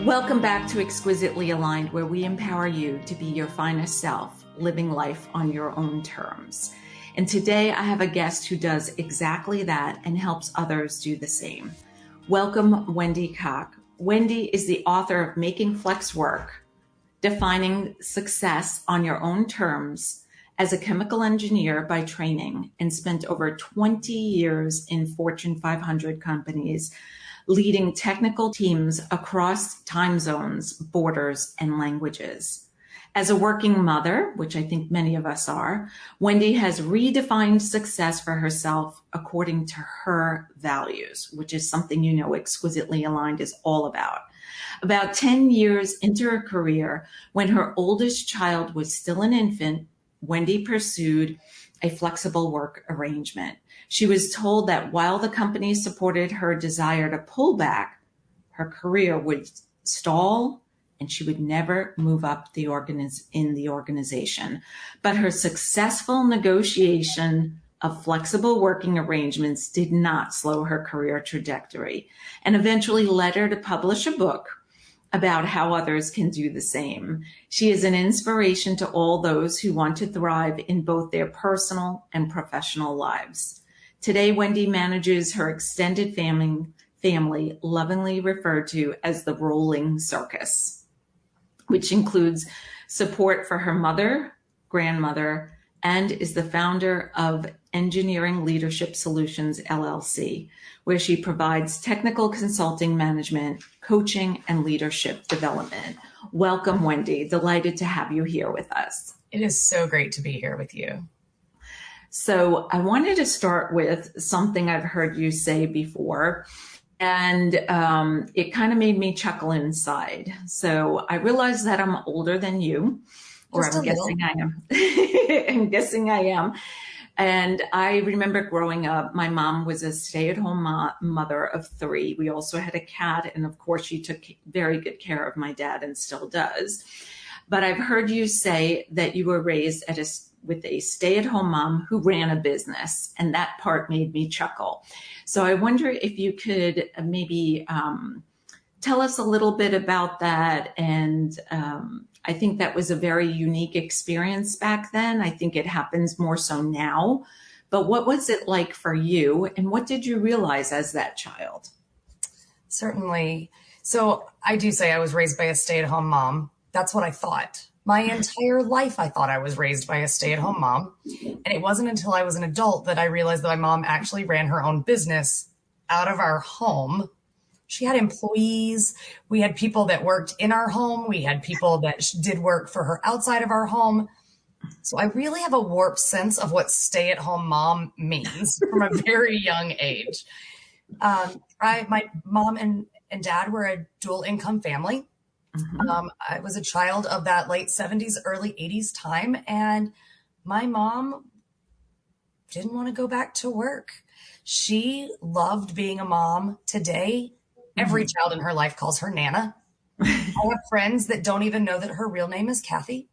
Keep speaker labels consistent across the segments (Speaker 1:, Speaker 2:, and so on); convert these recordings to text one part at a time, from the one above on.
Speaker 1: Welcome back to Exquisitely Aligned, where we empower you to be your finest self, living life on your own terms. And today I have a guest who does exactly that and helps others do the same. Welcome, Wendy Cocke. Wendy is the author of Making Flex Work, Defining Success on Your Own Terms as a chemical engineer by training, and spent over 20 years in Fortune 500 companies, leading technical teams across time zones, borders, and languages. As a working mother, which I think many of us are, Wendy has redefined success for herself according to her values, which is something you know Exquisitely Aligned is all about. About 10 years into her career, when her oldest child was still an infant, Wendy pursued a flexible work arrangement. She was told that while the company supported her desire to pull back, her career would stall and she would never move up in the organization. But her successful negotiation of flexible working arrangements did not slow her career trajectory, and eventually led her to publish a book about how others can do the same. She is an inspiration to all those who want to thrive in both their personal and professional lives. Today, Wendy manages her extended family, lovingly referred to as the Rolling Circus, which includes support for her mother, grandmother, and is the founder of Engineering Leadership Solutions, LLC, where she provides technical consulting, management, coaching, and leadership development. Welcome, Wendy. Delighted to have you here with us.
Speaker 2: It is so great to be here with you.
Speaker 1: So I wanted to start with something I've heard you say before, and it kind of made me chuckle inside. So I realized that I'm older than you, or I'm guessing I am. I'm guessing I am. And I remember growing up, my mom was a stay-at-home mother of 3. We also had a cat, and of course she took very good care of my dad and still does. But I've heard you say that you were raised with a stay-at-home mom who ran a business, and that part made me chuckle. So I wonder if you could maybe tell us a little bit about that. And I think that was a very unique experience back then. I think it happens more so now. But what was it like for you, and what did you realize as that child?
Speaker 2: Certainly. So I do say I was raised by a stay-at-home mom. That's what I thought. My entire life, I thought I was raised by a stay-at-home mom. And it wasn't until I was an adult that I realized that my mom actually ran her own business out of our home. She had employees. We had people that worked in our home. We had people that did work for her outside of our home. So I really have a warped sense of what stay-at-home mom means from a very young age. My mom and dad were a dual income family. Mm-hmm. I was a child of that late 70s, early 80s time, and my mom didn't want to go back to work. She loved being a mom. Today, every child in her life calls her Nana. I have friends that don't even know that her real name is Kathy.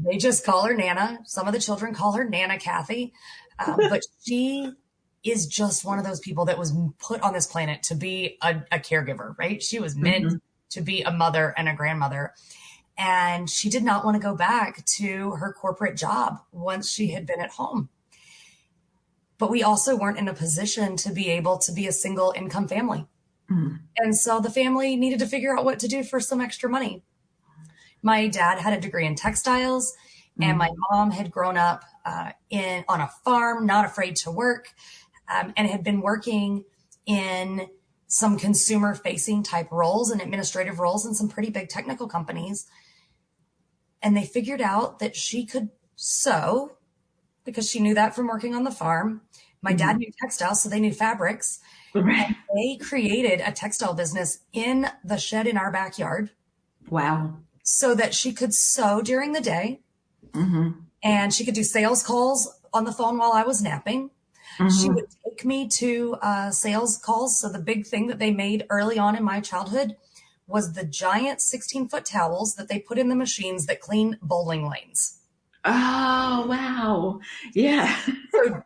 Speaker 2: They just call her Nana. Some of the children call her Nana Kathy. But she is just one of those people that was put on this planet to be a caregiver, right? She was meant to be a mother and a grandmother. And she did not want to go back to her corporate job once she had been at home. But we also weren't in a position to be able to be a single income family. And so the family needed to figure out what to do for some extra money. My dad had a degree in textiles, and my mom had grown up on a farm, not afraid to work, and had been working in some consumer-facing type roles and administrative roles in some pretty big technical companies. And they figured out that she could sew because she knew that from working on the farm. My dad knew textiles, so they knew fabrics. Right. And they created a textile business in the shed in our backyard.
Speaker 1: Wow.
Speaker 2: So that she could sew during the day. And she could do sales calls on the phone while I was napping. She would take me to sales calls. So the big thing that they made early on in my childhood was the giant 16-foot towels that they put in the machines that clean bowling lanes.
Speaker 1: Oh, wow. Yeah.
Speaker 2: So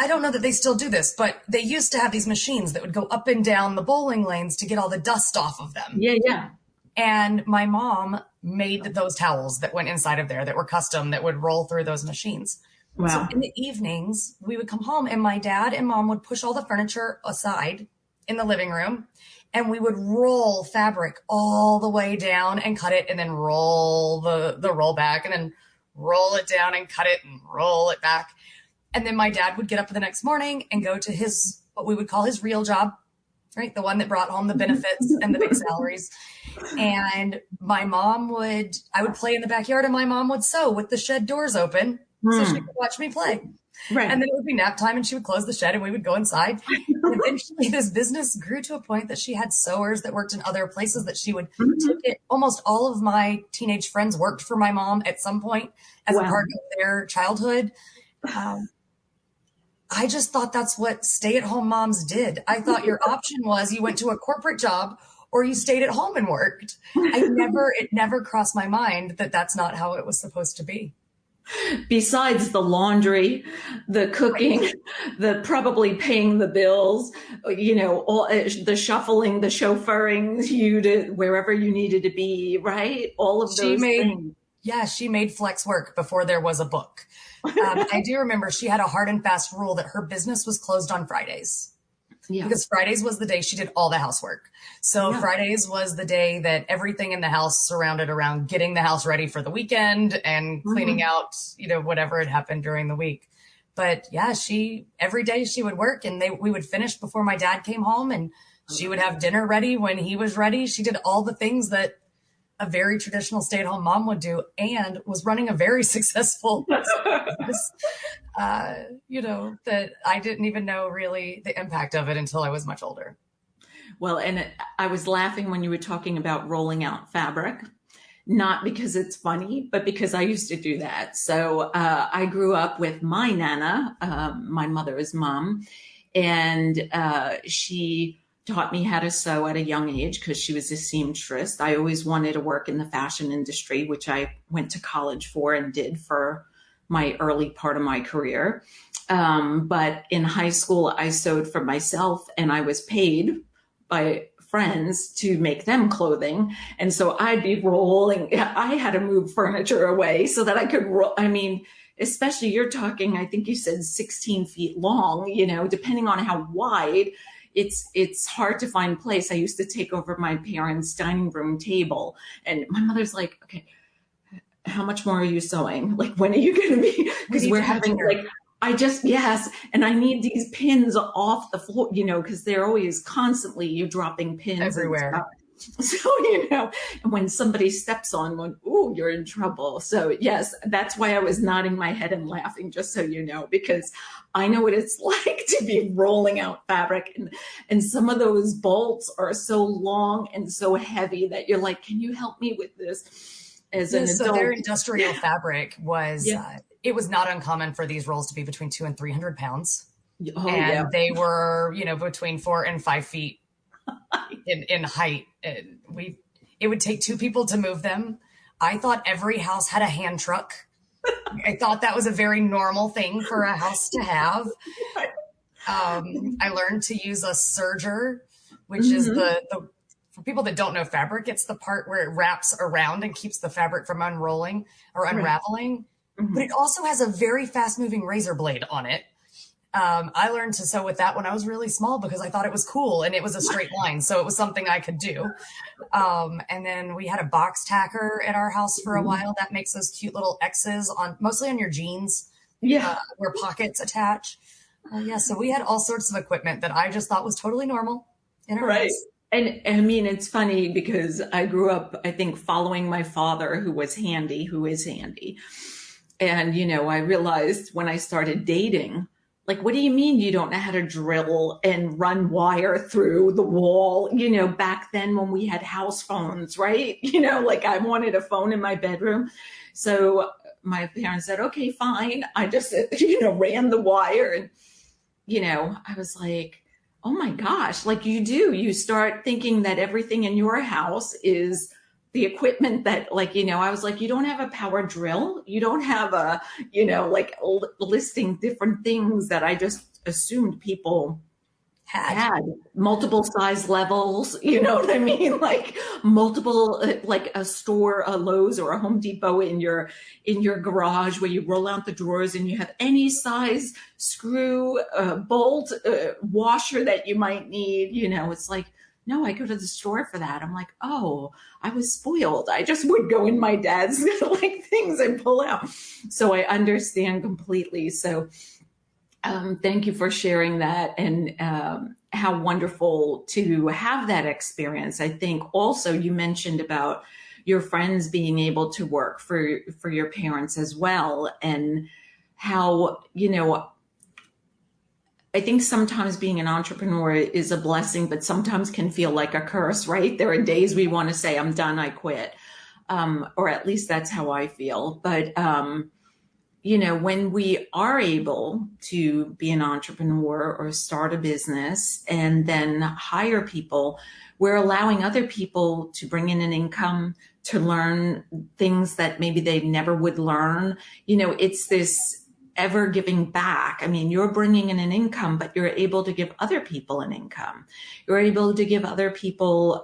Speaker 2: I don't know that they still do this, but they used to have these machines that would go up and down the bowling lanes to get all the dust off of them.
Speaker 1: Yeah, yeah.
Speaker 2: And my mom made those towels that went inside of there that were custom that would roll through those machines. So
Speaker 1: Wow.
Speaker 2: in the evenings, we would come home and my dad and mom would push all the furniture aside in the living room and we would roll fabric all the way down and cut it and then roll the roll back and then roll it down and cut it and roll it back. And then my dad would get up the next morning and go to his, what we would call his real job, right? The one that brought home the benefits and the big salaries. And I would play in the backyard and my mom would sew with the shed doors open so she could watch me play.
Speaker 1: Right.
Speaker 2: And then it would be nap time and she would close the shed and we would go inside. And eventually this business grew to a point that she had sewers that worked in other places that she would take it. Almost all of my teenage friends worked for my mom at some point as a part of their childhood. I just thought that's what stay-at-home moms did. I thought your option was you went to a corporate job or you stayed at home and worked. It never crossed my mind that that's not how it was supposed to be.
Speaker 1: Besides the laundry, the cooking, the probably paying the bills, all the shuffling, the chauffeuring you to wherever you needed to be, right? All of those things.
Speaker 2: Yeah, she made flex work before there was a book. I do remember she had a hard and fast rule that her business was closed on Fridays. Yeah. Because Fridays was the day she did all the housework. So Fridays was the day that everything in the house surrounded around getting the house ready for the weekend and cleaning out, whatever had happened during the week. But yeah, every day she would work and we would finish before my dad came home and she would have dinner ready when he was ready. She did all the things that a very traditional stay-at-home mom would do and was running a very successful business, that I didn't even know really the impact of it until I was much older.
Speaker 1: Well, and I was laughing when you were talking about rolling out fabric, not because it's funny, but because I used to do that. So I grew up with my Nana, my mother's mom, and she taught me how to sew at a young age because she was a seamstress. I always wanted to work in the fashion industry, which I went to college for and did for my early part of my career. But in high school, I sewed for myself and I was paid by friends to make them clothing. And so I'd be rolling. I had to move furniture away so that I could roll. I mean, especially you're talking, I think you said 16 feet long, depending on how wide. It's hard to find place. I used to take over my parents' dining room table and my mother's like, okay, how much more are you sewing? Like, when are you going to be? Because we're having yes. And I need these pins off the floor, because they're always constantly, you're dropping pins
Speaker 2: everywhere.
Speaker 1: So, and when somebody steps on one, ooh, you're in trouble. So yes, that's why I was nodding my head and laughing, just so you know, because I know what it's like to be rolling out fabric. And some of those bolts are so long and so heavy that you're like, can you help me with this? As an adult.
Speaker 2: So their industrial fabric was, it was not uncommon for these rolls to be between 200 and 300 pounds. Oh, and they were, between 4 and 5 feet in height. It would take 2 people to move them. I thought every house had a hand truck. I thought that was a very normal thing for a house to have. I learned to use a serger, which is the for people that don't know fabric, it's the part where it wraps around and keeps the fabric from unrolling or unraveling. Right. But it also has a very fast moving razor blade on it. I learned to sew with that when I was really small because I thought it was cool and it was a straight line. So it was something I could do. And then we had a box tacker at our house for a while that makes those cute little X's mostly on your jeans, where pockets attach. So we had all sorts of equipment that I just thought was totally normal in our house.
Speaker 1: And I mean, it's funny because I grew up, I think, following my father, who is handy. And, I realized when I started dating, like, what do you mean you don't know how to drill and run wire through the wall? Back then when we had house phones, right? Like I wanted a phone in my bedroom. So my parents said, okay, fine. I just, ran the wire and, I was like, oh my gosh, like you start thinking that everything in your house is the equipment that I was like, you don't have a power drill. You don't have a, listing different things that I just assumed people
Speaker 2: Had.
Speaker 1: had multiple size levels, you know what I mean? Like multiple, like a store, a Lowe's or a Home Depot in your garage where you roll out the drawers and you have any size screw, bolt, washer that you might need. You know, it's like, no, I go to the store for that. I'm like, oh, I was spoiled. I just would go in my dad's like things and pull out. So I understand completely. So thank you for sharing that, and how wonderful to have that experience. I think also you mentioned about your friends being able to work for your parents as well, and how, you know, I think sometimes being an entrepreneur is a blessing, but sometimes can feel like a curse, right? There are days we want to say, I'm done, I quit. Or at least that's how I feel. But you know, when we are able to be an entrepreneur or start a business and then hire people, we're allowing other people to bring in an income, to learn things that maybe they never would learn. You know, it's this ever giving back. I mean, you're bringing in an income, but you're able to give other people an income. You're able to give other people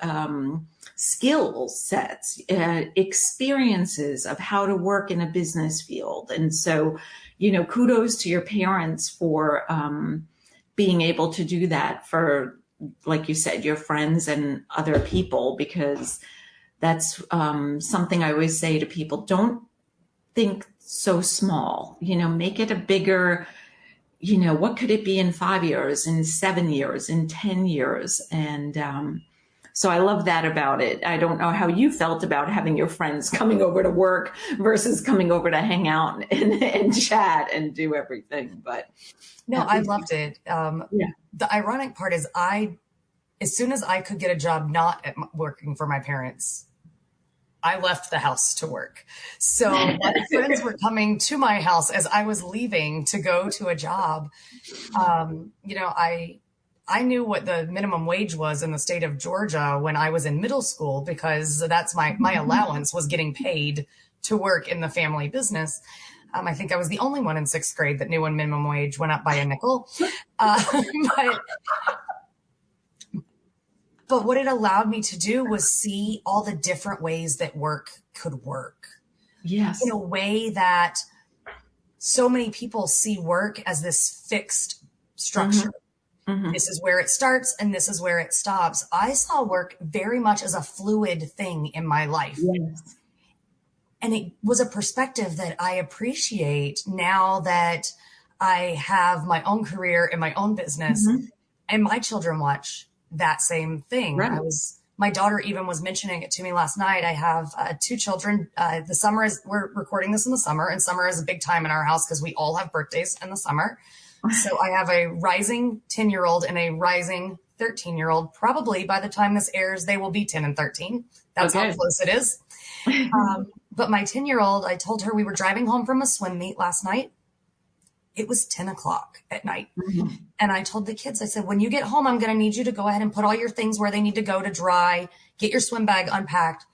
Speaker 1: skill sets, experiences of how to work in a business field. And so, you know, kudos to your parents for being able to do that for, like you said, your friends and other people, because that's something I always say to people: don't think so small, you know, make it a bigger, you know, what could it be in 5 years, in 7 years, in 10 years? And so I love that about it. I don't know how you felt about having your friends coming over to work versus coming over to hang out and chat and do everything. But
Speaker 2: No, I loved it.
Speaker 1: Yeah.
Speaker 2: The ironic part is as soon as I could get a job not working for my parents, I left the house to work. So my friends were coming to my house as I was leaving to go to a job. You know, I knew what the minimum wage was in the state of Georgia when I was in middle school, because that's my allowance was getting paid to work in the family business. I think I was the only one in sixth grade that knew when minimum wage went up by a nickel. But what it allowed me to do was see all the different ways that work could work.
Speaker 1: Yes.
Speaker 2: In a way that so many people see work as this fixed structure. Mm-hmm. This is where it starts and this is where it stops. I saw work very much as a fluid thing in my life.
Speaker 1: Yes.
Speaker 2: And it was a perspective that I appreciate now that I have my own career and my own business, mm-hmm. and my children watch that same thing. Right. My daughter even was mentioning it to me last night. I have 2 children. We're recording this in the summer, and summer is a big time in our house because we all have birthdays in the summer. So I have a rising 10-year-old and a rising 13-year-old. Probably by the time this airs, they will be 10 and 13. That's okay. How close it is. But my 10-year-old, I told her we were driving home from a swim meet last night. It was 10 o'clock at night. Mm-hmm. And I told the kids, I said, when you get home, I'm going to need you to go ahead and put all your things where they need to go to dry, get your swim bag unpacked.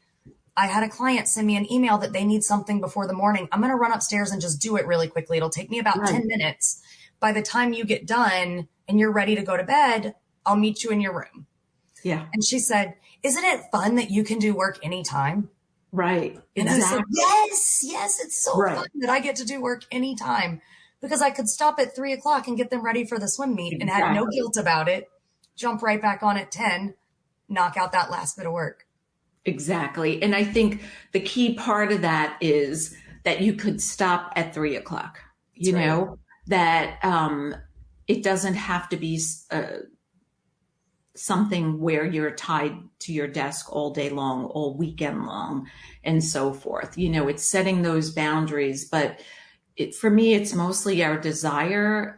Speaker 2: I had a client send me an email that they need something before the morning. I'm going to run upstairs and just do it really quickly. It'll take me about 10 minutes. By the time you get done and you're ready to go to bed, I'll meet you in your room.
Speaker 1: Yeah.
Speaker 2: And she said, isn't it fun that you can do work anytime?
Speaker 1: Right.
Speaker 2: And exactly. I said, yes, it's so fun that I get to do work anytime. Because I could stop at 3 o'clock and get them ready for the swim meet and had no guilt about it, jump right back on at 10, knock out that last bit of work.
Speaker 1: Exactly. And I think the key part of that is that you could stop at 3 o'clock, you know, that it doesn't have to be something where you're tied to your desk all day long, all weekend long, and so forth. You know, it's setting those boundaries, but for me, it's mostly our desire.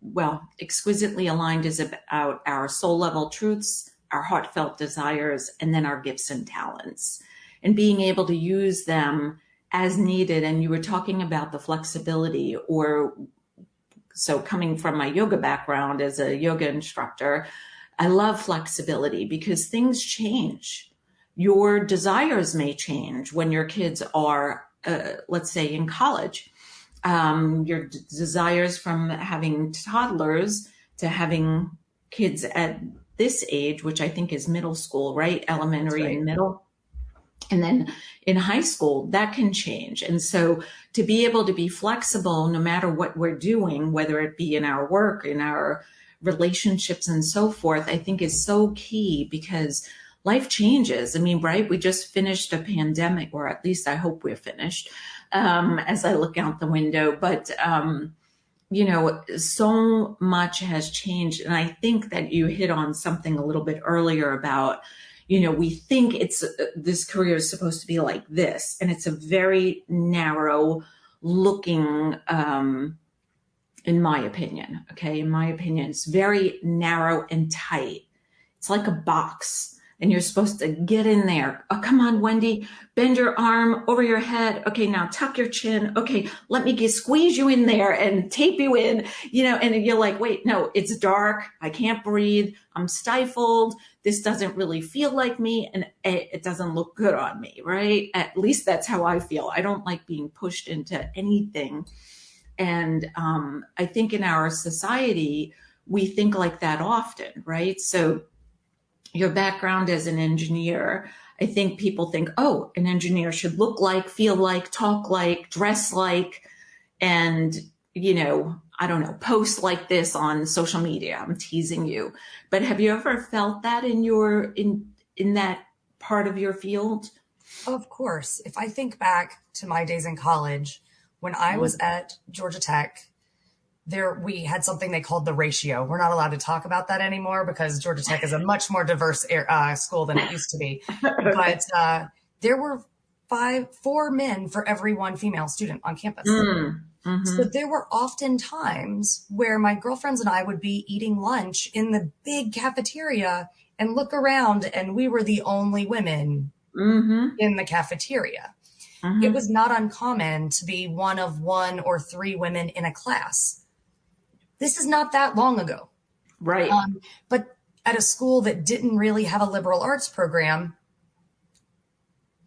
Speaker 1: Well, exquisitely aligned is about our soul level truths, our heartfelt desires, and then our gifts and talents, and being able to use them as needed. And you were talking about the flexibility, so coming from my yoga background as a yoga instructor, I love flexibility because things change. Your desires may change when your kids are, let's say, in college. your desires from having toddlers to having kids at this age, which I think is middle school, right?
Speaker 2: That's
Speaker 1: Elementary
Speaker 2: right.
Speaker 1: and middle. And then in high school, that can change. And so to be able to be flexible no matter what we're doing, whether it be in our work, in our relationships, and so forth, I think is so key because life changes. I mean, right? We just finished a pandemic, or at least I hope we're finished as I look out the window. But, so much has changed. And I think that you hit on something a little bit earlier about, we think this career is supposed to be like this, and it's a very narrow looking, in my opinion, okay? In my opinion, it's very narrow and tight. It's like a box, and you're supposed to get in there. Oh, come on, Wendy, bend your arm over your head. Okay, now tuck your chin. Okay, let me squeeze you in there and tape you in, and you're like, wait, no, it's dark. I can't breathe. I'm stifled. This doesn't really feel like me, and it doesn't look good on me, right? At least that's how I feel. I don't like being pushed into anything. And I think in our society, we think like that often, right? So your background as an engineer, I think people think, oh, an engineer should look like, feel like, talk like, dress like, and, I don't know, post like this on social media. I'm teasing you. But have you ever felt that in that part of your field?
Speaker 2: Of course. If I think back to my days in college, when I was at Georgia Tech, we had something they called the ratio. We're not allowed to talk about that anymore because Georgia Tech is a much more diverse school than it used to be.
Speaker 1: Okay.
Speaker 2: But there were 4 men for every 1 female student on campus. So there were often times where my girlfriends and I would be eating lunch in the big cafeteria and look around, and we were the only women in the cafeteria. It was not uncommon to be one of 1 or 3 women in a class. This is not that long ago.
Speaker 1: Right.
Speaker 2: But at a school that didn't really have a liberal arts program,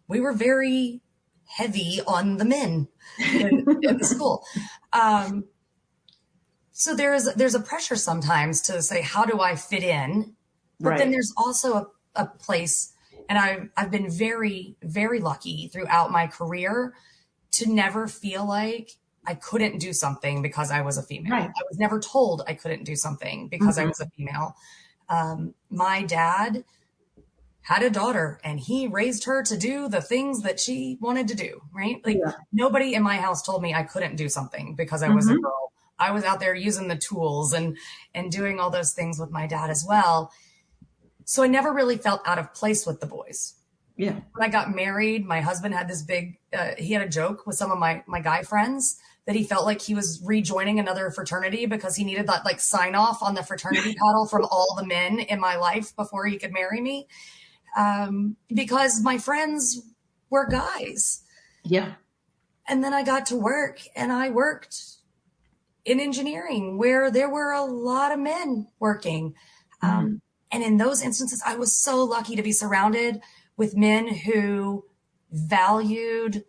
Speaker 2: we were very heavy on the men in the school. So there's a pressure sometimes to say, how do I fit in? But then there's also a place, and I've been very, very lucky throughout my career to never feel like I couldn't do something because I was a female.
Speaker 1: Right.
Speaker 2: I was never told I couldn't do something because I was a female. My dad had a daughter, and he raised her to do the things that she wanted to do, right? Like nobody in my house told me I couldn't do something because I was a girl. I was out there using the tools and doing all those things with my dad as well. So I never really felt out of place with the boys.
Speaker 1: Yeah.
Speaker 2: When I got married, my husband had this he had a joke with some of my guy friends that he felt like he was rejoining another fraternity because he needed that like sign off on the fraternity paddle from all the men in my life before he could marry me. Because my friends were guys.
Speaker 1: Yeah.
Speaker 2: And then I got to work, and I worked in engineering where there were a lot of men working. And in those instances, I was so lucky to be surrounded with men who valued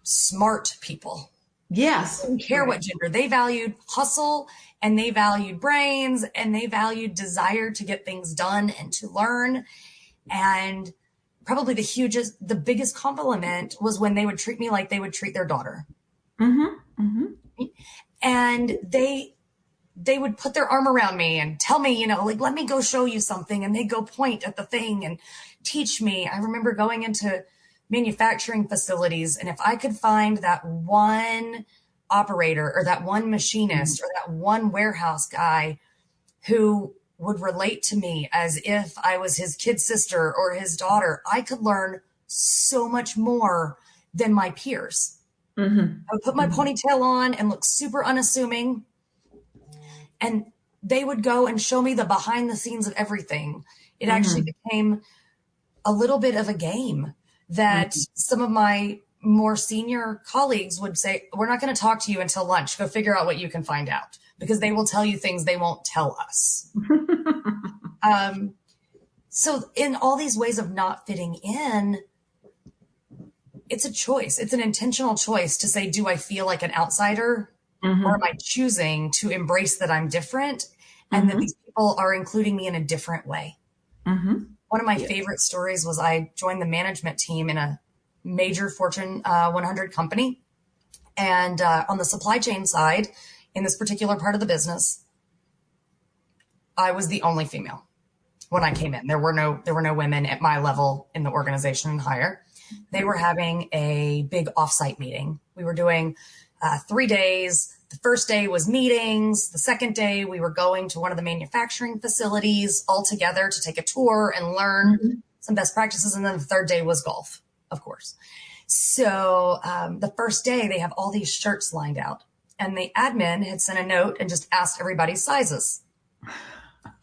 Speaker 2: smart people.
Speaker 1: Yes.
Speaker 2: They didn't care what gender. They valued hustle, and they valued brains, and they valued desire to get things done and to learn. And probably the biggest compliment was when they would treat me like they would treat their daughter. And they would put their arm around me and tell me, like, let me go show you something. And they'd go point at the thing and teach me. I remember going into manufacturing facilities, and if I could find that one operator or that one machinist or that one warehouse guy who would relate to me as if I was his kid sister or his daughter, I could learn so much more than my peers. I would put my ponytail on and look super unassuming, and they would go and show me the behind the scenes of everything. It actually became a little bit of a game that some of my more senior colleagues would say, we're not going to talk to you until lunch. Go figure out what you can find out, because they will tell you things they won't tell us. So in all these ways of not fitting in, it's a choice. It's an intentional choice to say, do I feel like an outsider, or
Speaker 1: Mm-hmm.
Speaker 2: am I choosing to embrace that I'm different and that
Speaker 1: Mm-hmm.
Speaker 2: these people are including me in a different way?
Speaker 1: Mm-hmm.
Speaker 2: One of my
Speaker 1: Yeah.
Speaker 2: favorite stories was I joined the management team in a major Fortune 100 company. And on the supply chain side, in this particular part of the business, I was the only female when I came in. There were no women at my level in the organization and higher. They were having a big offsite meeting. We were doing 3 days. The first day was meetings. The second day, we were going to one of the manufacturing facilities all together to take a tour and learn
Speaker 1: Mm-hmm.
Speaker 2: some best practices. And then the third day was golf, of course. So the first day, they have all these shirts lined out. And the admin had sent a note and just asked everybody's sizes.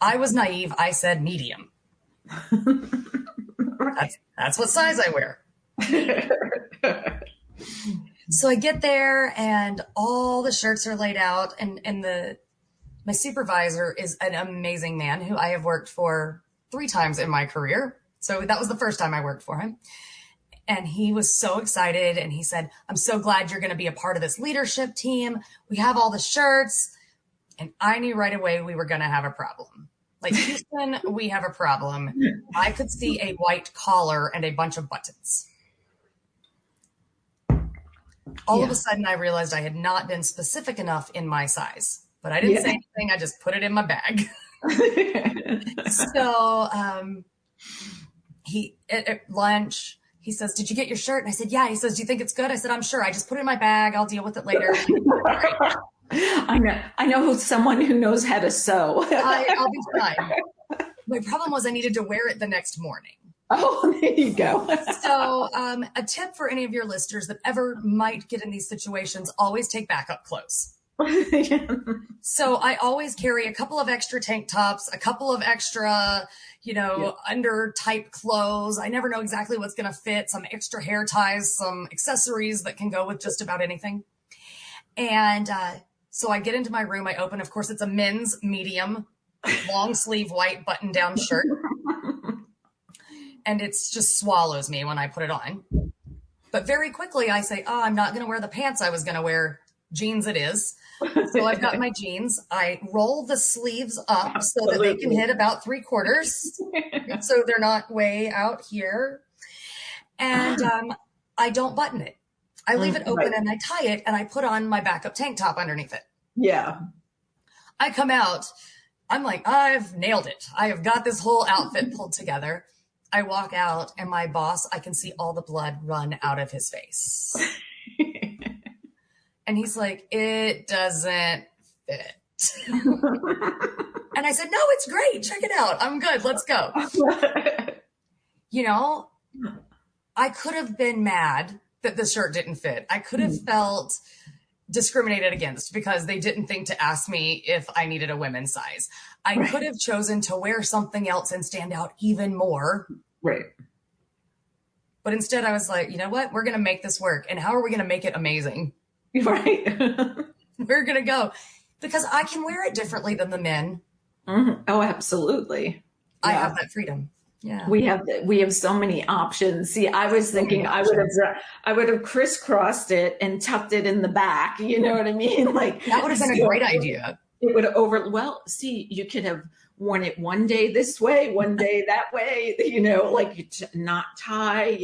Speaker 2: I was naive. I said medium.
Speaker 1: Right.
Speaker 2: That's what size I wear. So I get there and all the shirts are laid out, and my supervisor is an amazing man who I have worked for 3 times in my career. So that was the first time I worked for him. And he was so excited, and he said, I'm so glad you're going to be a part of this leadership team. We have all the shirts. And I knew right away we were going to have a problem. Like, Houston, we have a problem. I could see a white collar and a bunch of buttons. All of a sudden, I realized I had not been specific enough in my size, but I didn't say anything. I just put it in my bag. So at lunch, he says, did you get your shirt? And I said, yeah. He says, do you think it's good? I said, I'm sure. I just put it in my bag. I'll deal with it later.
Speaker 1: I know someone who knows how to sew.
Speaker 2: I'll be fine. My problem was I needed to wear it the next morning.
Speaker 1: Oh, there you go.
Speaker 2: So a tip for any of your listeners that ever might get in these situations, always take backup clothes. So I always carry a couple of extra tank tops, a couple of extra, under type clothes. I never know exactly what's going to fit, some extra hair ties, some accessories that can go with just about anything. And so I get into my room, I open, of course, it's a men's medium, long sleeve white button down shirt. And it just swallows me when I put it on. But very quickly I say, I'm not going to wear the pants I was going to wear. Jeans it is. So I've got my jeans. I roll the sleeves up so that they can hit about 3/4. So they're not way out here. And I don't button it. I leave it open and I tie it and I put on my backup tank top underneath it.
Speaker 1: Yeah.
Speaker 2: I come out. I'm like, I've nailed it. I have got this whole outfit pulled together. I walk out and my boss, I can see all the blood run out of his face. And he's like, it doesn't fit. And I said, no, it's great. Check it out. I'm good. Let's go. I could have been mad that the shirt didn't fit. I could have felt discriminated against because they didn't think to ask me if I needed a women's size. I could have chosen to wear something else and stand out even more.
Speaker 1: Right.
Speaker 2: But instead I was like, you know what? We're going to make this work. And how are we going to make it amazing?
Speaker 1: Right.
Speaker 2: We're going to go because I can wear it differently than the men.
Speaker 1: Mm-hmm. Oh, absolutely.
Speaker 2: I have that freedom. Yeah.
Speaker 1: We have so many options. See, I was thinking I would have crisscrossed it and tucked it in the back. You know what I mean? Like
Speaker 2: that would have been a great idea.
Speaker 1: It would have see, you could have worn it one day this way, one day that way, like not tie,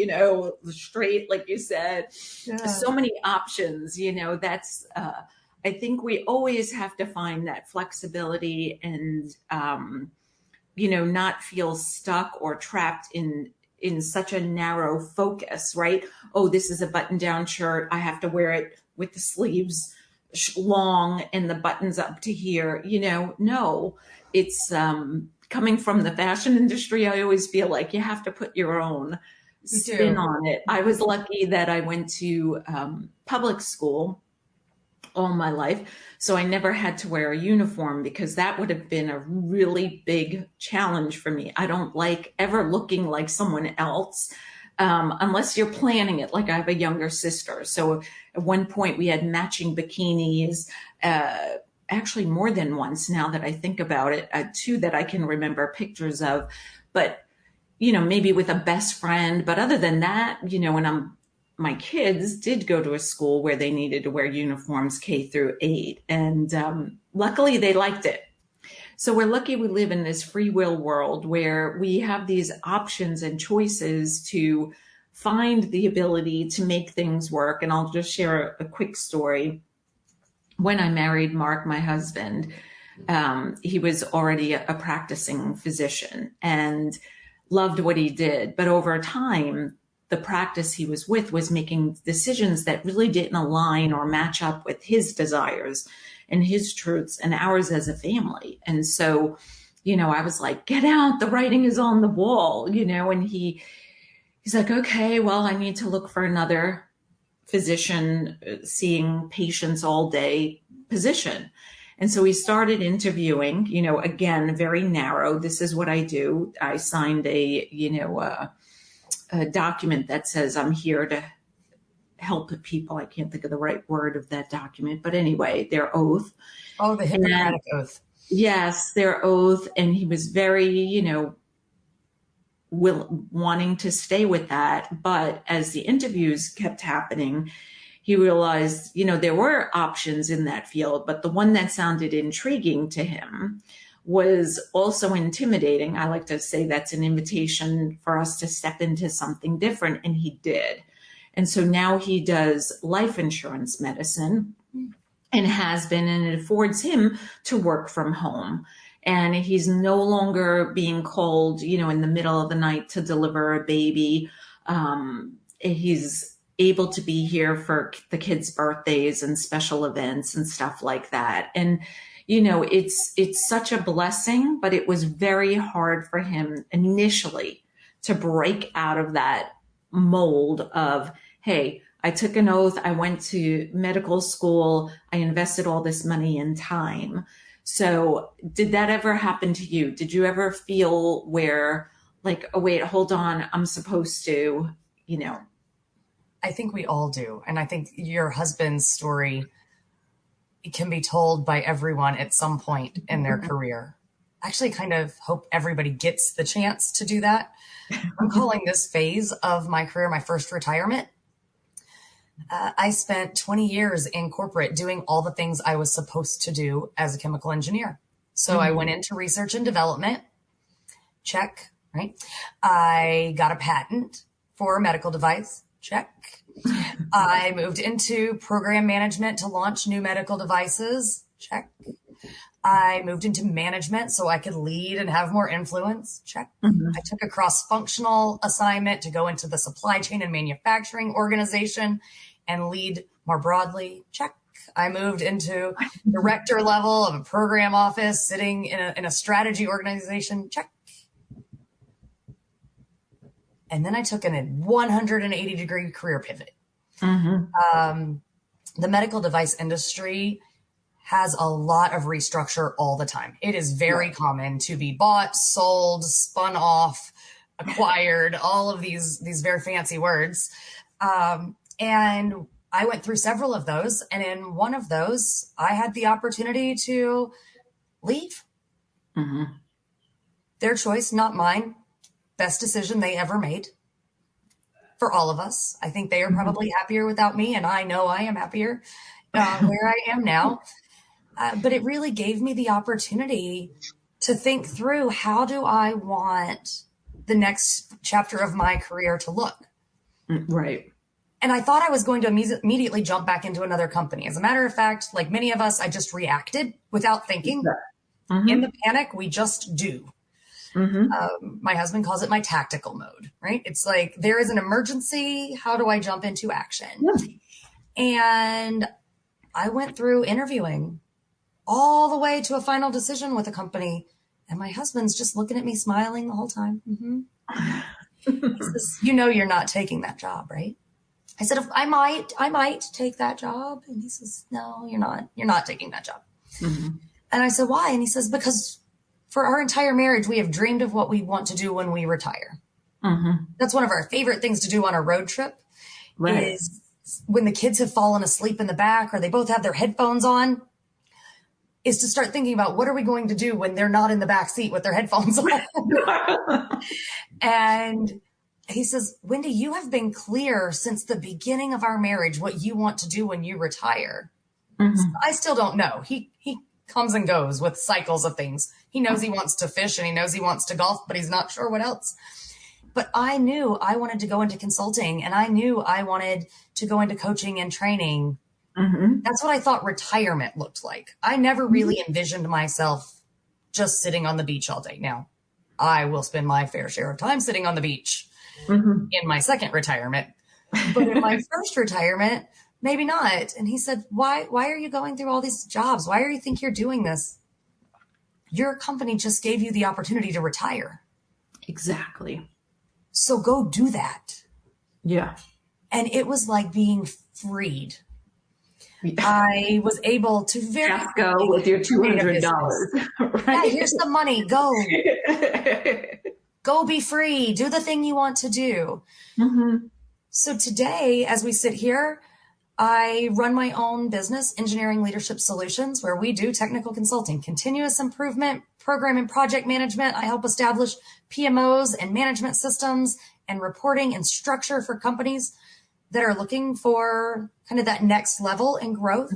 Speaker 1: straight, like you said. Yeah. So many options, that's, I think we always have to find that flexibility and, not feel stuck or trapped in such a narrow focus, right? Oh, this is a button down shirt. I have to wear it with the sleeves long and the buttons up to here, no, it's coming from the fashion industry. I always feel like you have to put your own spin on it. I was lucky that I went to public school all my life. So I never had to wear a uniform because that would have been a really big challenge for me. I don't like ever looking like someone else. Unless you're planning it, like I have a younger sister. So at one point we had matching bikinis, actually more than once now that I think about it, 2 that I can remember pictures of, but, maybe with a best friend. But other than that, when I'm my kids did go to a school where they needed to wear uniforms K through 8. And luckily they liked it. So we're lucky we live in this free will world where we have these options and choices to find the ability to make things work. And I'll just share a quick story. When I married Mark, my husband, he was already a practicing physician and loved what he did. But over time, the practice he was with was making decisions that really didn't align or match up with his desires and his truths and ours as a family. And so, I was like, get out, the writing is on the wall, and he's like, okay, well, I need to look for another physician seeing patients all day position. And so he started interviewing, again, very narrow. This is what I do. I signed a document that says I'm here to help people. I can't think of the right word of that document, but anyway, their oath.
Speaker 2: Oh, the Hippocratic Oath.
Speaker 1: Yes, their oath. And he was very, wanting to stay with that. But as the interviews kept happening, he realized, there were options in that field, but the one that sounded intriguing to him was also intimidating. I like to say that's an invitation for us to step into something different. And he did. And so now he does life insurance medicine and has been, and it affords him to work from home. And he's no longer being called, in the middle of the night to deliver a baby. He's able to be here for the kids' birthdays and special events and stuff like that. And, it's such a blessing, but it was very hard for him initially to break out of that mold of, hey, I took an oath, I went to medical school, I invested all this money and time. So did that ever happen to you? Did you ever feel where like, oh, wait, hold on, I'm supposed to,
Speaker 2: I think we all do. And I think your husband's story can be told by everyone at some point in their career. I actually kind of hope everybody gets the chance to do that. I'm calling this phase of my career my first retirement. I spent 20 years in corporate doing all the things I was supposed to do as a chemical engineer. So I went into research and development. Check, right? I got a patent for a medical device. Check. I moved into program management to launch new medical devices. Check. I moved into management so I could lead and have more influence. Check. I took a cross-functional assignment to go into the supply chain and manufacturing organization and lead more broadly. Check. I moved into director level of a program office sitting in a strategy organization. Check. And then I took a 180-degree career pivot. The medical device industry has a lot of restructure all the time. It is very common to be bought, sold, spun off, acquired, all of these very fancy words. And I went through several of those. And in one of those, I had the opportunity to leave. Their choice, not mine. Best decision they ever made for all of us. I think they are probably happier without me, and I know I am happier where I am now. But it really gave me the opportunity to think through, how do I want the next chapter of my career to look?
Speaker 1: Right.
Speaker 2: And I thought I was going to immediately jump back into another company. As a matter of fact, like many of us, I just reacted without thinking. In the panic, we just do. My husband calls it my tactical mode, right? It's like, there is an emergency. How do I jump into action? And I went through interviewing all the way to a final decision with a company. And my husband's just looking at me smiling the whole time. He says, you're not taking that job, right? I said, I might take that job. And he says, no, you're not taking that job. And I said, why? And he says, because for our entire marriage, we have dreamed of what we want to do when we retire. That's one of our favorite things to do on a road trip, is when the kids have fallen asleep in the back or they both have their headphones on, is to start thinking about, what are we going to do when they're not in the back seat with their headphones on? And he says, Wendy, you have been clear since the beginning of our marriage what you want to do when you retire. So I still don't know. He comes and goes with cycles of things. He knows he wants to fish and he knows he wants to golf, but he's not sure what else. But I knew I wanted to go into consulting, and I knew I wanted to go into coaching and training. That's what I thought retirement looked like. I never really envisioned myself just sitting on the beach all day. Now, I will spend my fair share of time sitting on the beach in my second retirement. But in my first retirement, maybe not. And he said, why are you going through all these jobs? Why do you think you're doing this? Your company just gave you the opportunity to retire.
Speaker 1: Exactly.
Speaker 2: So go do that.
Speaker 1: Yeah.
Speaker 2: And it was like being freed. I was able to
Speaker 1: Just go with your $200. Right?
Speaker 2: Yeah, here's the money. Go. Go be free. Do the thing you want to do. So today, as we sit here, I run my own business, Engineering Leadership Solutions, where we do technical consulting, continuous improvement, program and project management. I help establish PMOs and management systems and reporting and structure for companies that are looking for kind of that next level in growth.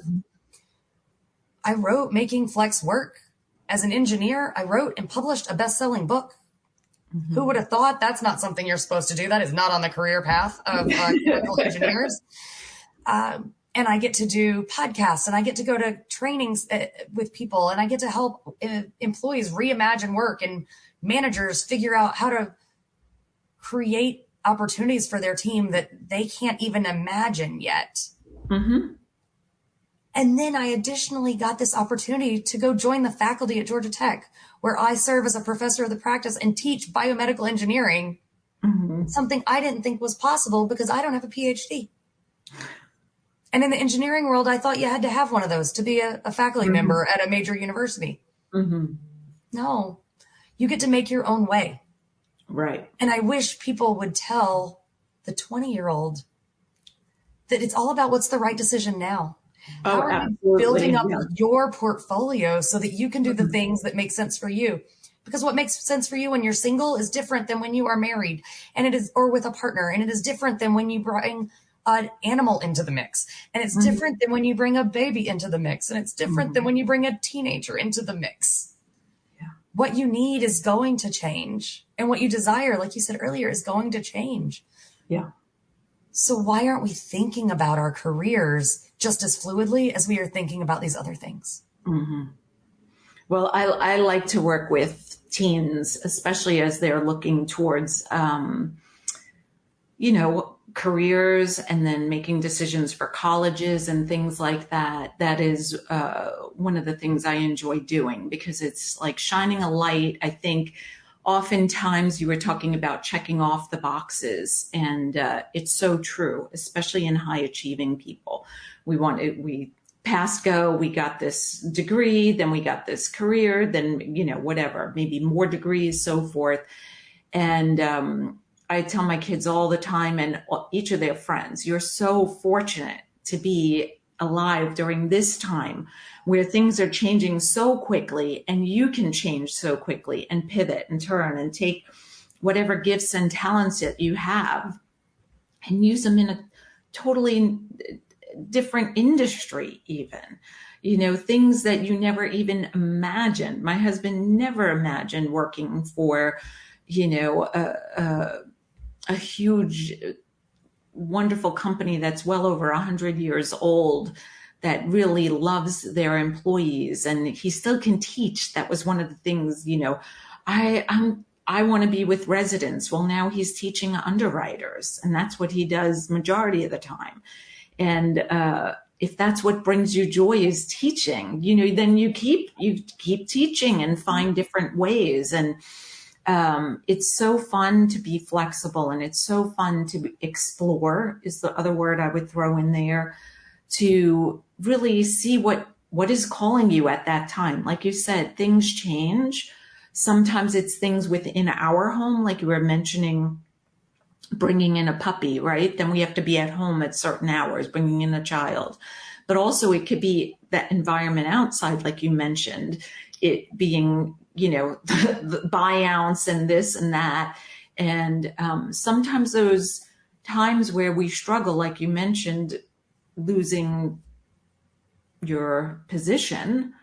Speaker 2: I wrote Making Flex Work. As an engineer, I wrote and published a best-selling book. Who would have thought? That's not something you're supposed to do. That is not on the career path of chemical engineers. And I get to do podcasts, and I get to go to trainings with people, and I get to help employees reimagine work and managers figure out how to create opportunities for their team that they can't even imagine yet. And then I additionally got this opportunity to go join the faculty at Georgia Tech, where I serve as a professor of the practice and teach biomedical engineering, something I didn't think was possible because I don't have a PhD. And in the engineering world, I thought you had to have one of those to be a faculty member at a major university. No, you get to make your own way.
Speaker 1: Right.
Speaker 2: And I wish people would tell the 20-year-old that it's all about what's the right decision now. How are you building up your portfolio so that you can do the things that make sense for you? Because what makes sense for you when you're single is different than when you are married, and it is, or with a partner, and it is different than when you bring an animal into the mix, and it's different than when you bring a baby into the mix, and it's different than when you bring a teenager into the mix. What you need is going to change, and what you desire, like you said earlier, is going to change. So why aren't we thinking about our careers just as fluidly as we are thinking about these other things?
Speaker 1: Well, I like to work with teens, especially as they're looking towards, careers, and then making decisions for colleges and things like that. That is one of the things I enjoy doing, because it's like shining a light. I think oftentimes you were talking about checking off the boxes, and it's so true, especially in high achieving people. We passed go, we got this degree, then we got this career, then, whatever, maybe more degrees, so forth. And I tell my kids all the time, and each of their friends, you're so fortunate to be alive during this time where things are changing so quickly, and you can change so quickly and pivot and turn and take whatever gifts and talents that you have and use them in a totally different industry, even, things that you never even imagined. My husband never imagined working for, a huge, wonderful company that's well over 100 years old, that really loves their employees, and he still can teach. That was one of the things, I want to be with residents. Well, now he's teaching underwriters, and that's what he does majority of the time. And if that's what brings you joy, is teaching, then you keep teaching and find different ways. And it's so fun to be flexible, and it's so fun to explore, is the other word I would throw in there, to really see what is calling you at that time. Like you said, things change. Sometimes it's things within our home, like you were mentioning, bringing in a puppy, right? Then we have to be at home at certain hours, bringing in a child. But also it could be that environment outside, like you mentioned, it being, the buyouts and this and that. And sometimes those times where we struggle, like you mentioned, losing your position,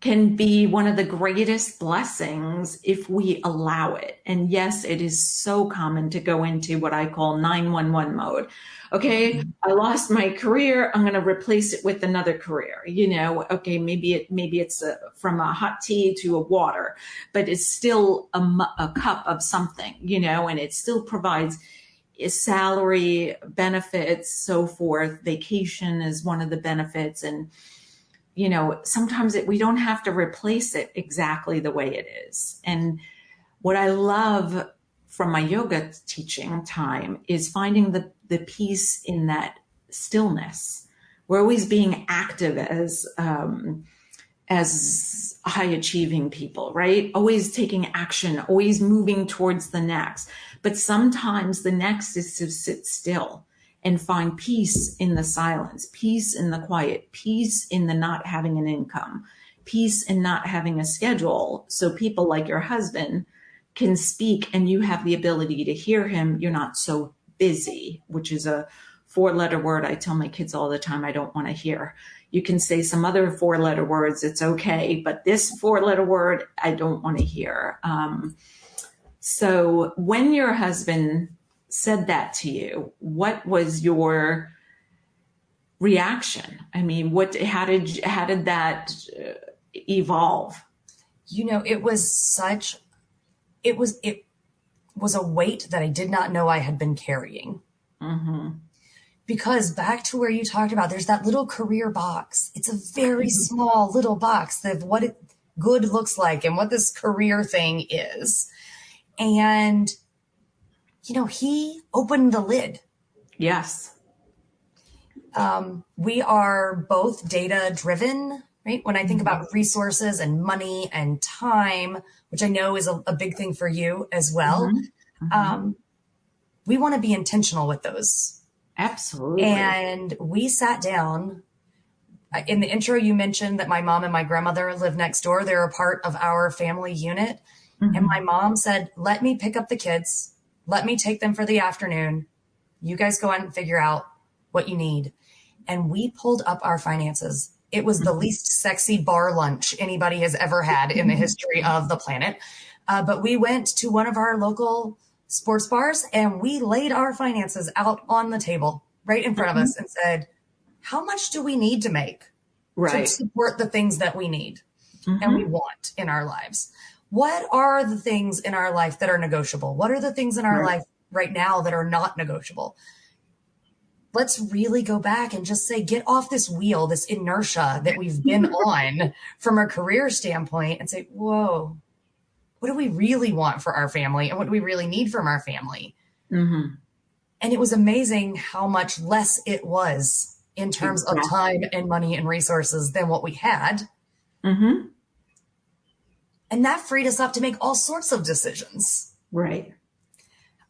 Speaker 1: can be one of the greatest blessings if we allow it. And yes, it is so common to go into what I call 911 mode. Okay, I lost my career. I'm going to replace it with another career. Okay, maybe it's from a hot tea to a water, but it's still a cup of something, and it still provides a salary, benefits, so forth. Vacation is one of the benefits, and sometimes we don't have to replace it exactly the way it is. And what I love from my yoga teaching time is finding the peace in that stillness. We're always being active as high achieving people, right? Always taking action, always moving towards the next. But sometimes the next is to sit still and find peace in the silence, peace in the quiet, peace in the not having an income, peace in not having a schedule. So people like your husband can speak and you have the ability to hear him. You're not so busy, which is a 4-letter word I tell my kids all the time I don't want to hear. You can say some other 4-letter words, it's okay, but this 4-letter word I don't want to hear. So when your husband said that to you, what was your reaction? I mean, how did that evolve?
Speaker 2: It was a weight that I did not know I had been carrying.
Speaker 1: Mm-hmm.
Speaker 2: Because back to where you talked about, there's that little career box. It's a very small little box of what good looks like and what this career thing is. And, he opened the lid.
Speaker 1: Yes.
Speaker 2: We are both data driven, right? When I think about resources and money and time, which I know is a big thing for you as well.
Speaker 1: Mm-hmm. Mm-hmm.
Speaker 2: We want to be intentional with those.
Speaker 1: Absolutely.
Speaker 2: And we sat down. In the intro, you mentioned that my mom and my grandmother live next door. They're a part of our family unit. Mm-hmm. And my mom said, let me pick up the kids. Let me take them for the afternoon. You guys go out and figure out what you need. And we pulled up our finances. It was the least sexy bar lunch anybody has ever had in the history of the planet. But we went to one of our local sports bars and we laid our finances out on the table right in front of us and said, how much do we need to make to support the things that we need and we want in our lives? What are the things in our life that are negotiable? What are the things in our life right now that are not negotiable? Let's really go back and just say, get off this wheel, this inertia that we've been on from a career standpoint and say, whoa, what do we really want for our family? And what do we really need from our family? Mm-hmm. And it was amazing how much less it was in terms of time and money and resources than what we had. Mm-hmm. And that freed us up to make all sorts of decisions.
Speaker 1: Right.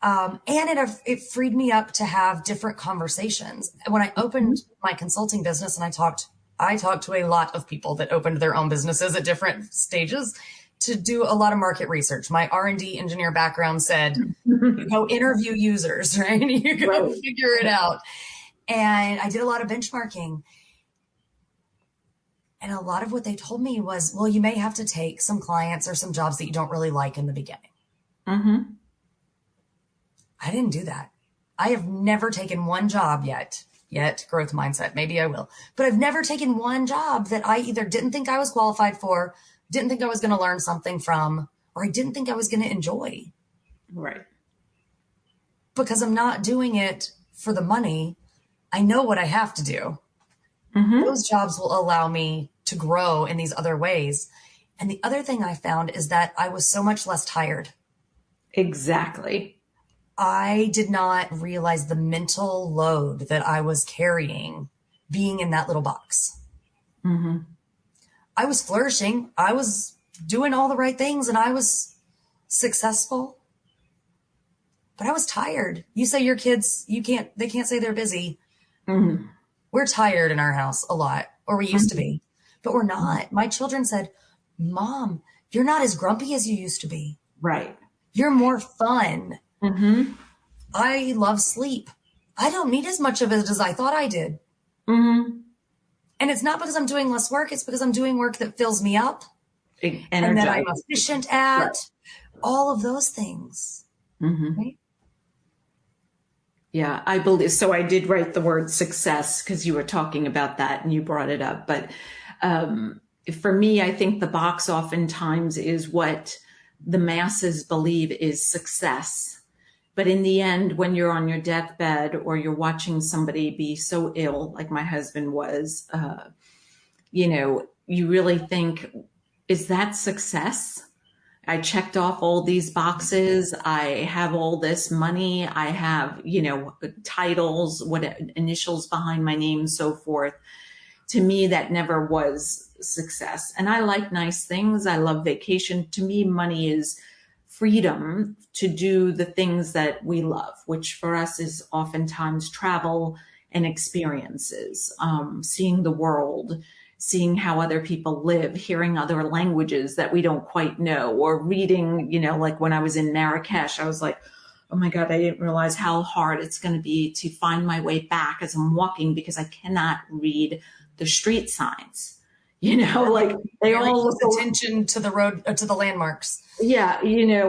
Speaker 2: And it freed me up to have different conversations. When I opened my consulting business and I talked to a lot of people that opened their own businesses at different stages to do a lot of market research. My R&D engineer background said, you go interview users, right? You go figure it out. And I did a lot of benchmarking. And a lot of what they told me was, well, you may have to take some clients or some jobs that you don't really like in the beginning. Mm-hmm. I didn't do that. I have never taken one job yet, growth mindset. Maybe I will, but I've never taken one job that I either didn't think I was qualified for, didn't think I was going to learn something from, or I didn't think I was going to enjoy.
Speaker 1: Right.
Speaker 2: Because I'm not doing it for the money. I know what I have to do. Mm-hmm. Those jobs will allow me to grow in these other ways. And the other thing I found is that I was so much less tired.
Speaker 1: Exactly.
Speaker 2: I did not realize the mental load that I was carrying being in that little box. Mm-hmm. I was flourishing. I was doing all the right things and I was successful, but I was tired. You say your kids, they can't say they're busy. Mm-hmm. We're tired in our house a lot, or we used to be, but we're not. My children said, Mom, you're not as grumpy as you used to be.
Speaker 1: Right.
Speaker 2: You're more fun.
Speaker 1: Mm-hmm.
Speaker 2: I love sleep. I don't need as much of it as I thought I did.
Speaker 1: Mm-hmm.
Speaker 2: And it's not because I'm doing less work, it's because I'm doing work that fills me up and that I'm
Speaker 1: Energized.
Speaker 2: efficient
Speaker 1: Right.
Speaker 2: at, all of those things.
Speaker 1: Mm-hmm.
Speaker 2: Right?
Speaker 1: Yeah, I believe so. I did write the word success because you were talking about that and you brought it up. But um, for me, I think the box oftentimes is what the masses believe is success. But in the end, when you're on your deathbed or you're watching somebody be so ill, like my husband was, you really think, is that success? I checked off all these boxes. I have all this money. I have, titles, what initials behind my name, so forth. To me, that never was success. And I like nice things. I love vacation. To me, money is freedom to do the things that we love, which for us is oftentimes travel and experiences, seeing the world, seeing how other people live, hearing other languages that we don't quite know, or reading, like when I was in Marrakesh, I was like, oh my God, I didn't realize how hard it's going to be to find my way back as I'm walking because I cannot read the street signs. Like they
Speaker 2: Very
Speaker 1: all
Speaker 2: close
Speaker 1: look.
Speaker 2: attention to the road, to the landmarks.
Speaker 1: Yeah,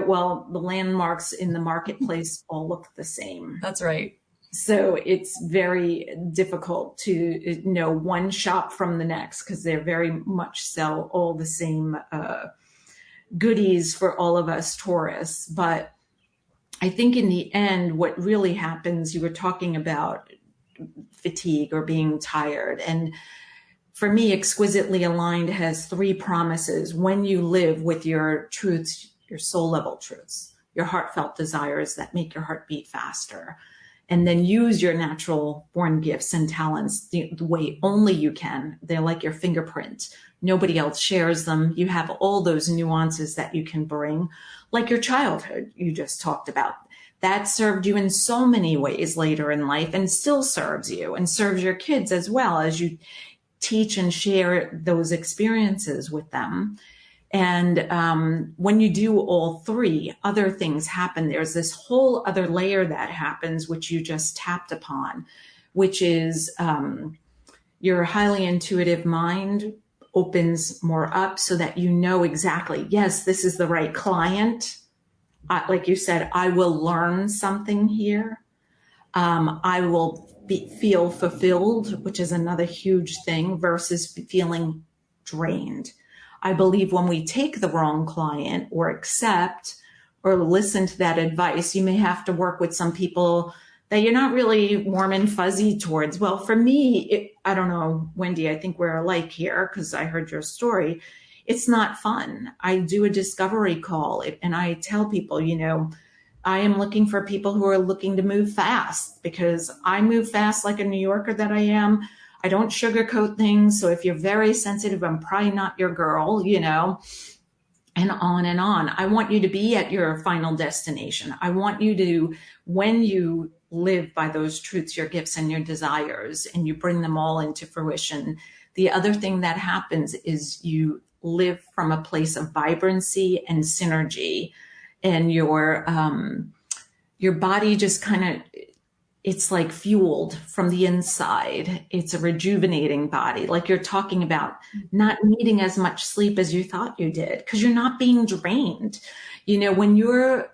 Speaker 1: well, the landmarks in the marketplace all look the same.
Speaker 2: That's right.
Speaker 1: So it's very difficult to know one shop from the next because they're very much sell all the same goodies for all of us tourists. But I think in the end, what really happens, you were talking about fatigue or being tired. And for me, Exquisitely Aligned has three promises. When you live with your truths, your soul level truths, your heartfelt desires that make your heart beat faster, and then use your natural born gifts and talents the way only you can. They're like your fingerprint. Nobody else shares them. You have all those nuances that you can bring, like your childhood you just talked about. That served you in so many ways later in life and still serves you and serves your kids as well as you teach and share those experiences with them. And when you do all three, other things happen. There's this whole other layer that happens, which you just tapped upon, which is your highly intuitive mind opens more up so that you know exactly, yes, this is the right client. Like you said, I will learn something here. I will feel fulfilled, which is another huge thing, versus feeling drained. I believe when we take the wrong client or accept or listen to that advice, you may have to work with some people that you're not really warm and fuzzy towards. Well, for me, I don't know, Wendy, I think we're alike here because I heard your story. It's not fun. I do a discovery call and I tell people, I am looking for people who are looking to move fast because I move fast like a New Yorker that I am. I don't sugarcoat things. So if you're very sensitive, I'm probably not your girl, and on and on. I want you to be at your final destination. I want you to, when you live by those truths, your gifts, and your desires, and you bring them all into fruition, the other thing that happens is you live from a place of vibrancy and synergy, and your body just kind of, it's like fueled from the inside. It's a rejuvenating body. Like you're talking about not needing as much sleep as you thought you did because you're not being drained. When you're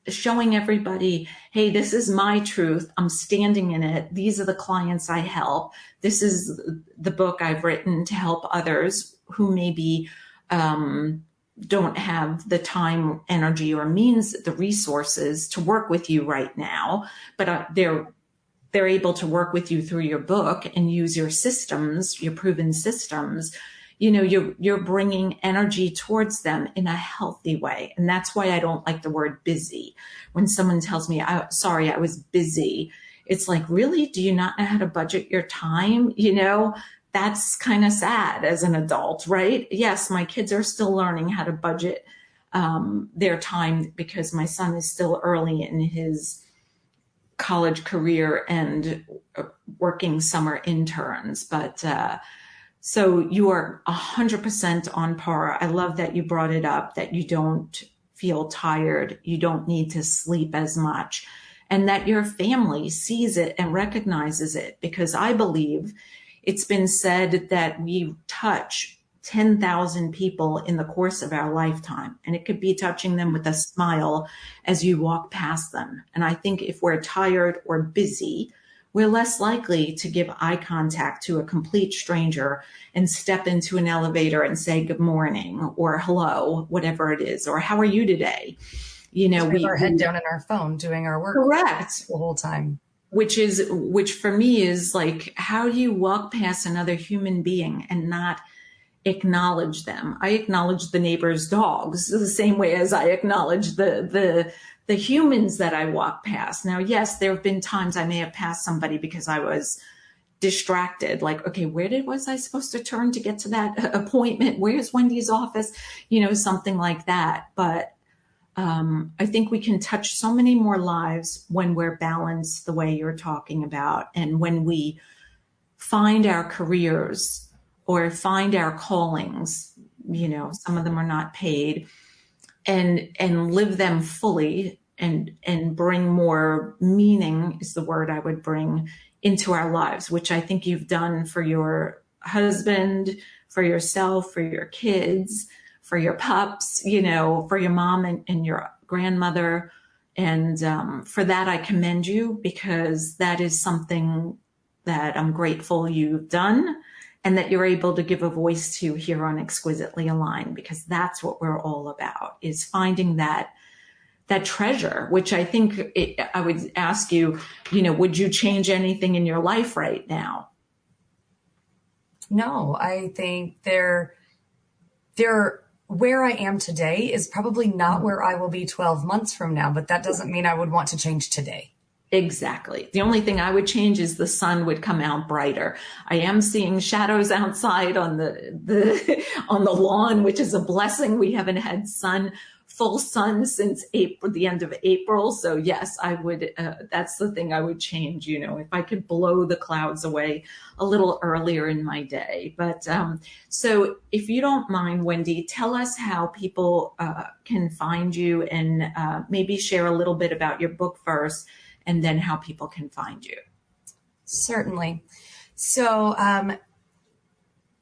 Speaker 1: showing everybody, hey, this is my truth. I'm standing in it. These are the clients I help. This is the book I've written to help others who maybe don't have the time, energy, or means, the resources to work with you right now, but they're able to work with you through your book and use your systems, your proven systems. You're bringing energy towards them in a healthy way. And that's why I don't like the word busy. When someone tells me, sorry, I was busy, it's like, really? Do you not know how to budget your time? That's kind of sad as an adult, right? Yes, my kids are still learning how to budget their time because my son is still early in his college career and working summer interns. But so you are 100% on par. I love that you brought it up, that you don't feel tired. You don't need to sleep as much. And that your family sees it and recognizes it, because I believe it's been said that we touch 10,000 people in the course of our lifetime, and it could be touching them with a smile as you walk past them. And I think if we're tired or busy, we're less likely to give eye contact to a complete stranger and step into an elevator and say good morning or hello, whatever it is, or how are you today? You know,
Speaker 2: We have our head down in our phone doing our work
Speaker 1: correct.
Speaker 2: the whole time.
Speaker 1: Which for me is like, how do you walk past another human being and not acknowledge them? I acknowledge the neighbor's dogs the same way as I acknowledge the humans that I walk past. Now, yes, there have been times I may have passed somebody because I was distracted. Like, okay, was I supposed to turn to get to that appointment? Where's Wendy's office? You know, something like that. But I think we can touch so many more lives when we're balanced the way you're talking about, and when we find our careers or find our callings. You know, some of them are not paid, and live them fully, and bring more meaning is the word I would bring into our lives, which I think you've done for your husband, for yourself, for your kids, for your pups, you know, for your mom and your grandmother. And for that, I commend you, because that is something that I'm grateful you've done, and that you're able to give a voice to here on Exquisitely Aligned, because that's what we're all about, is finding that treasure, which I think I would ask you, you know, would you change anything in your life right now?
Speaker 2: No, I think they're where I am today is probably not where I will be 12 months from now, but that doesn't mean I would want to change today.
Speaker 1: Exactly. The only thing I would change is the sun would come out brighter. I am seeing shadows outside on the on the lawn, which is a blessing. We haven't had full sun since April, the end of April. So yes, I would. That's the thing I would change. You know, if I could blow the clouds away a little earlier in my day. But so, if you don't mind, Wendy, tell us how people can find you, and maybe share a little bit about your book first, and then how people can find you.
Speaker 2: Certainly. So,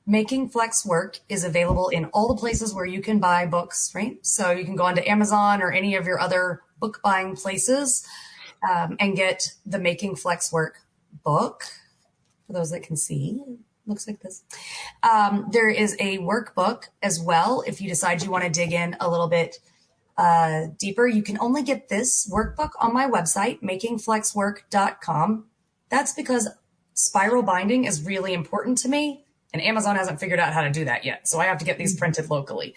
Speaker 2: Making Flex Work is available in all the places where you can buy books, right? So you can go onto Amazon or any of your other book buying places and get the Making Flex Work book. For those that can see, it looks like this. There is a workbook as well. If you decide you want to dig in a little bit deeper, you can only get this workbook on my website, makingflexwork.com. That's because spiral binding is really important to me. And Amazon hasn't figured out how to do that yet. So I have to get these printed locally.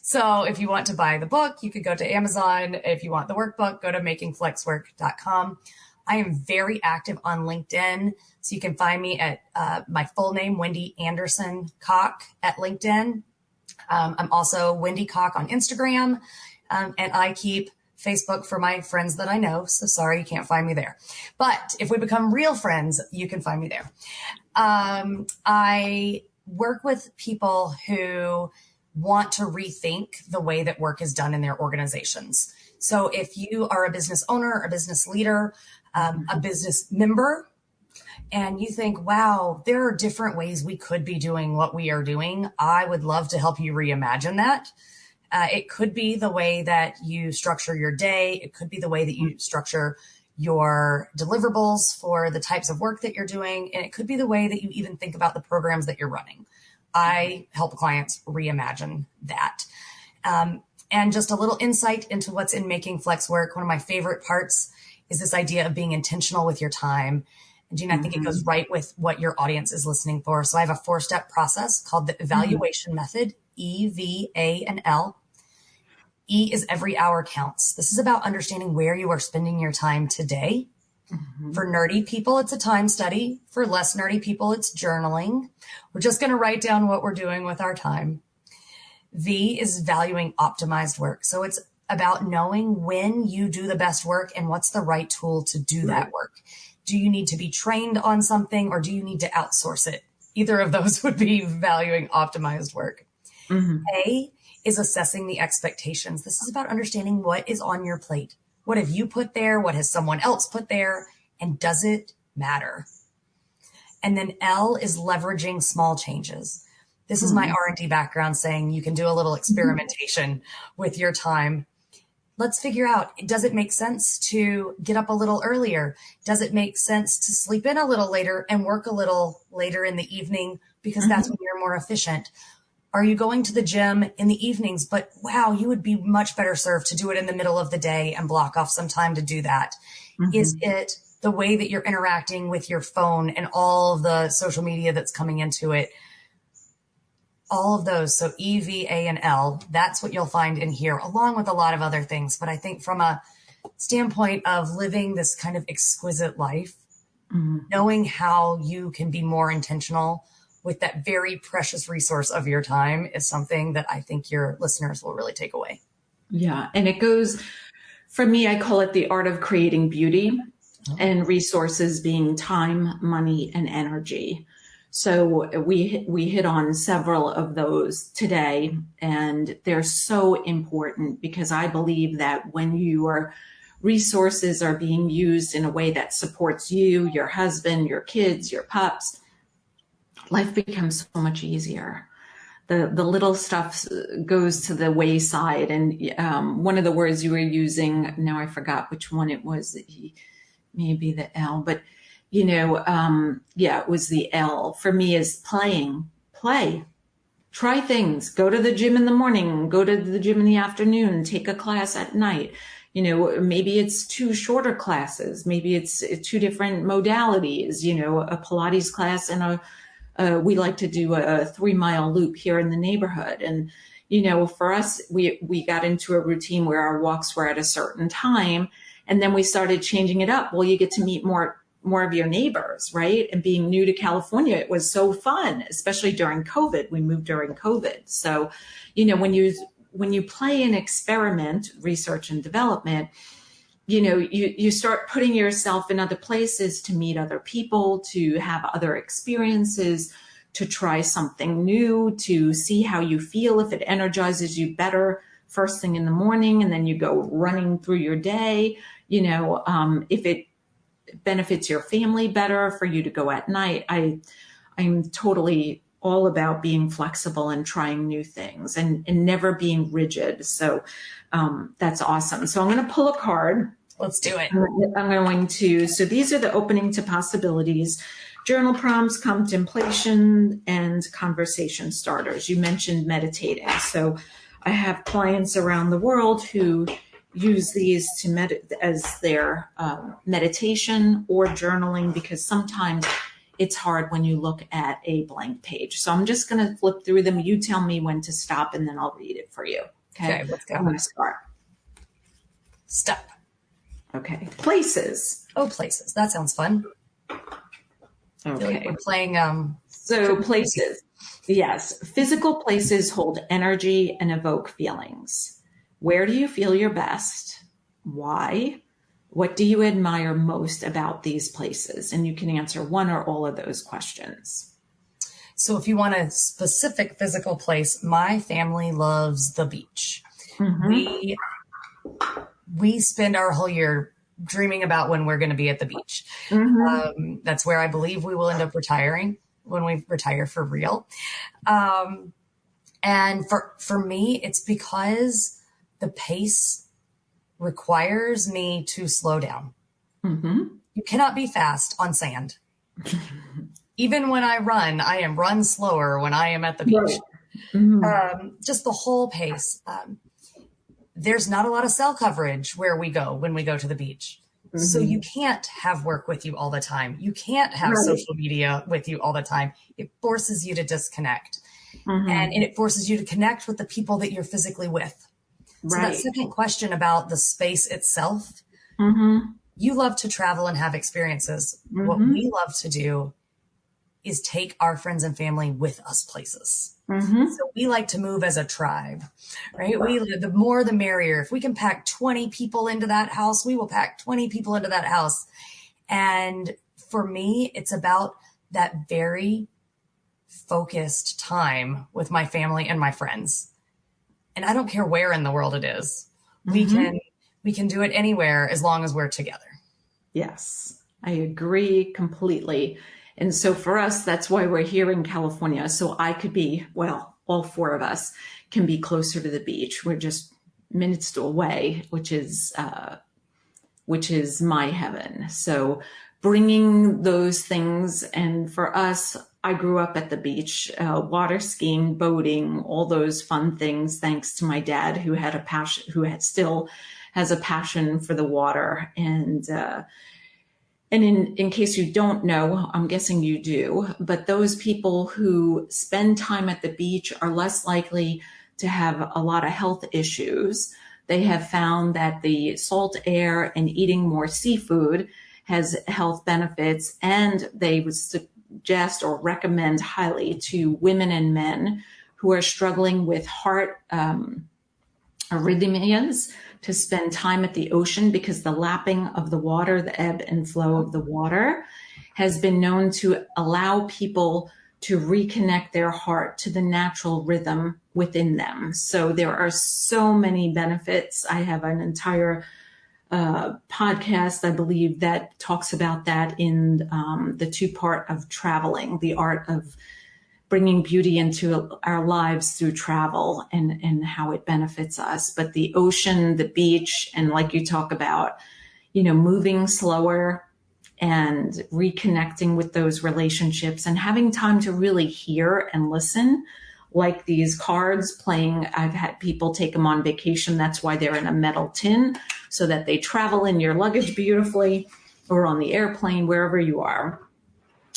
Speaker 2: So if you want to buy the book, you could go to Amazon. If you want the workbook, go to makingflexwork.com. I am very active on LinkedIn. So you can find me at my full name, Wendy Anderson Cocke at LinkedIn. I'm also Wendy Cocke on Instagram. And I keep Facebook for my friends that I know. So sorry, you can't find me there. But if we become real friends, you can find me there. I work with people who want to rethink the way that work is done in their organizations. So if you are a business owner, a business leader, a business member, and you think, wow, there are different ways we could be doing what we are doing, I would love to help you reimagine that. It could be the way that you structure your day. It could be the way that you structure your deliverables for the types of work that you're doing. And it could be the way that you even think about the programs that you're running. I help clients reimagine that. And just a little insight into what's in Making Flex Work. One of my favorite parts is this idea of being intentional with your time. And Gina, I think it goes right with what your audience is listening for. So I have a 4-step process called the evaluation method, EVANL. E is every hour counts. This is about understanding where you are spending your time today. For nerdy people, it's a time study. For less nerdy people, it's journaling. We're just going to write down what we're doing with our time. V is valuing optimized work. So it's about knowing when you do the best work and what's the right tool to do that work. Do you need to be trained on something, or do you need to outsource it? Either of those would be valuing optimized work. A is assessing the expectations. This is about understanding what is on your plate. What have you put there? What has someone else put there? And does it matter? And then L is leveraging small changes. This is my R&D background saying you can do a little experimentation with your time. Let's figure out, does it make sense to get up a little earlier? Does it make sense to sleep in a little later and work a little later in the evening because that's when you're more efficient? Are you going to the gym in the evenings, but wow, you would be much better served to do it in the middle of the day and block off some time to do that? Is it the way that you're interacting with your phone and all of the social media that's coming into it? All of those. So E, V, A, and L, that's what you'll find in here, along with a lot of other things. But I think from a standpoint of living this kind of exquisite life, knowing how you can be more intentional with that very precious resource of your time is something that I think your listeners will really take away.
Speaker 1: Yeah. And it goes, for me, I call it the art of creating beauty, and resources being time, money, and energy. So we hit on several of those today, and they're so important because I believe that when your resources are being used in a way that supports you, your husband, your kids, your pups, life becomes so much easier. The little stuff goes to the wayside. And one of the words you were using, now I forgot which one it was, maybe the L, but it was the L for me, is play, try things, go to the gym in the morning, go to the gym in the afternoon, take a class at night. Maybe it's two shorter classes, maybe it's two different modalities, a Pilates class and we like to do a 3-mile loop here in the neighborhood. And, for us, we got into a routine where our walks were at a certain time, and then we started changing it up. Well, you get to meet more of your neighbors, right? And being new to California, it was so fun, especially during COVID. We moved during COVID. So, when you play and experiment, research and development, you start putting yourself in other places to meet other people, to have other experiences, to try something new, to see how you feel, if it energizes you better first thing in the morning, and then you go running through your day, if it benefits your family better for you to go at night. I'm totally all about being flexible and trying new things and never being rigid. So that's awesome. So I'm going to pull a card.
Speaker 2: Let's do it.
Speaker 1: So these are the opening to possibilities, journal prompts, contemplation, and conversation starters. You mentioned meditating. So I have clients around the world who use these as their meditation or journaling, because sometimes it's hard when you look at a blank page. So I'm just going to flip through them. You tell me when to stop, and then I'll read it for you. Okay,
Speaker 2: let's go.
Speaker 1: I'm going to start.
Speaker 2: Stop.
Speaker 1: Okay. Places.
Speaker 2: Oh, places. That sounds fun.
Speaker 1: Okay.
Speaker 2: Like we're playing.
Speaker 1: So places. Yes. Physical places hold energy and evoke feelings. Where do you feel your best? Why? What do you admire most about these places? And you can answer one or all of those questions.
Speaker 2: So if you want a specific physical place, my family loves the beach. We spend our whole year dreaming about when we're going to be at the beach. That's where I believe we will end up retiring, when we retire for real. And for me, it's because the pace requires me to slow down. You cannot be fast on sand. Even when I am run slower when I am at the beach. Just the whole pace. There's not a lot of cell coverage when we go to the beach. So you can't have work with you all the time. You can't have social media with you all the time. It forces you to disconnect. And it forces you to connect with the people that you're physically with. So that second question about the space itself, you love to travel and have experiences. What we love to do is take our friends and family with us places. So we like to move as a tribe, right? The more the merrier. If we can pack 20 people into that house, we will pack 20 people into that house. And for me, it's about that very focused time with my family and my friends. And I don't care where in the world it is. We can do it anywhere as long as we're together.
Speaker 1: Yes, I agree completely. And so for us, that's why we're here in California. So I could be, well, all four of us can be closer to the beach. We're just minutes away, which is my heaven. So bringing those things, and for us, I grew up at the beach, water skiing, boating, all those fun things, thanks to my dad, who had a passion, still has a passion for the water. And in case you don't know, I'm guessing you do, but those people who spend time at the beach are less likely to have a lot of health issues. They have found that the salt air and eating more seafood has health benefits, and they would suggest or recommend highly to women and men who are struggling with heart arrhythmias to spend time at the ocean, because the lapping of the water, the ebb and flow of the water, has been known to allow people to reconnect their heart to the natural rhythm within them. So there are so many benefits. I have an entire podcast, I believe, that talks about that in the 2-part of traveling, the art of bringing beauty into our lives through travel, and how it benefits us. But the ocean, the beach, and like you talk about, moving slower and reconnecting with those relationships and having time to really hear and listen, like these cards playing. I've had people take them on vacation. That's why they're in a metal tin, so that they travel in your luggage beautifully, or on the airplane, wherever you are.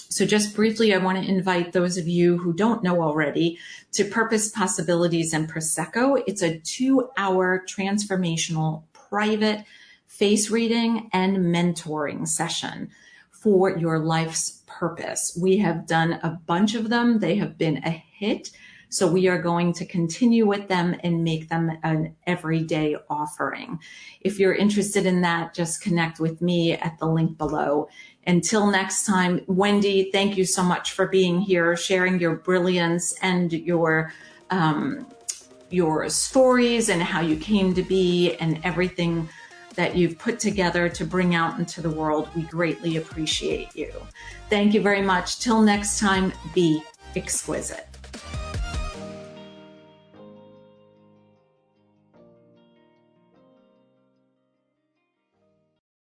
Speaker 1: So just briefly, I want to invite those of you who don't know already to Purpose, Possibilities, and Prosecco. It's a 2-hour transformational private face reading and mentoring session for your life's purpose. We have done a bunch of them. They have been a hit. So we are going to continue with them and make them an everyday offering. If you're interested in that, just connect with me at the link below. Until next time, Wendy, thank you so much for being here, sharing your brilliance and your stories and how you came to be, and everything that you've put together to bring out into the world. We greatly appreciate you. Thank you very much. Till next time, be exquisite.